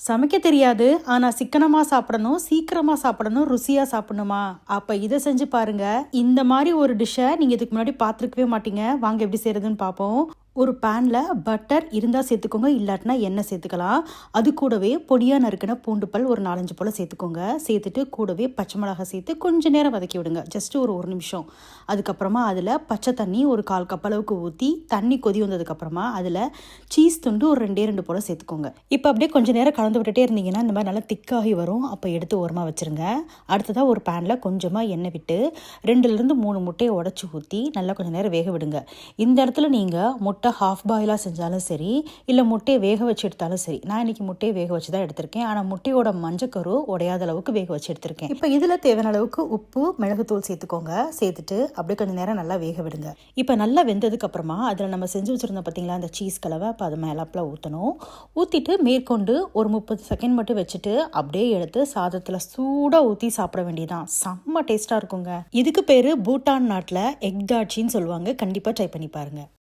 சமைக்க தெரியாது, ஆனால் சிக்கனமாக சாப்பிடணும், சீக்கிரமாக சாப்பிடணும், ருசியாக சாப்பிடணுமா? அப்போ இதை செஞ்சு பாருங்க. இந்த மாதிரி ஒரு டிஷ்ஷை நீங்கள் இதுக்கு முன்னாடி பார்த்துருக்கவே மாட்டீங்க. வாங்க எப்படி செய்கிறதுன்னு பார்ப்போம். ஒரு பேனில் பட்டர் இருந்தால் சேர்த்துக்கோங்க, இல்லாட்டினா எண்ணெய் சேர்த்துக்கலாம். அது கூடவே பொடியாக நறுக்கின பூண்டு பல் ஒரு 4-5 போல் சேர்த்துக்கோங்க. சேர்த்துட்டு கூடவே பச்சை மிளகாய் சேர்த்து கொஞ்சம் நேரம் வதக்கி விடுங்க, ஜஸ்ட் ஒரு நிமிஷம். அதுக்கப்புறமா அதில் பச்சை தண்ணி ஒரு 1/4 கப் அளவுக்கு ஊற்றி தண்ணி கொதி வந்ததுக்கப்புறமா அதில் சீஸ் துண்டு ஒரு 2 போல் சேர்த்துக்கோங்க. இப்போ அப்படியே கொஞ்சம் நேரம் கலந்து விட்டுட்டே இருந்தீங்கன்னா இந்த மாதிரி நல்லா திக்காகி வரும். அப்போ எடுத்து ஓரமாக வச்சுருங்க. அடுத்ததாக ஒரு பேனில் கொஞ்சமாக எண்ணெய் விட்டு 2-3 முட்டையை உடச்சி ஊற்றி நல்லா கொஞ்சம் நேரம் வேக விடுங்க. இந்த இடத்துல நீங்கள் முட்டை ஹாஃப் பாயிலாக செஞ்சாலும் சரி, இல்லை முட்டையை வேக வச்சு எடுத்தாலும் சரி. நான் இன்றைக்கி முட்டையை வேக வச்சு தான் எடுத்திருக்கேன், ஆனால் முட்டையோட மஞ்சக்கரு உடையாத அளவுக்கு வேக வச்சு எடுத்திருக்கேன். இப்போ இதில் தேவையான அளவுக்கு உப்பு, மிளகுத்தூள் சேர்த்துக்கோங்க. சேர்த்துட்டு அப்படியே கொஞ்சம் நேரம் நல்லா வேக விடுங்க. இப்போ நல்லா வெந்ததுக்கு அப்புறமா அதில் நம்ம செஞ்சு வச்சுருந்தோம் பார்த்தீங்களா அந்த சீஸ் கலவை, அப்போ அது மேலாப்பில் ஊற்றணும். ஊற்றிட்டு மேற்கொண்டு ஒரு 30 செகண்ட் மட்டும் வச்சுட்டு அப்படியே எடுத்து சாதத்தில் சூடாக ஊற்றி சாப்பிட வேண்டியதான். செம்ம டேஸ்ட்டாக இருக்குங்க. இதுக்கு பேர் பூட்டான் நாட்டில் எக் தாட்சின்னு சொல்லுவாங்க. கண்டிப்பாக ட்ரை பண்ணி பாருங்கள்.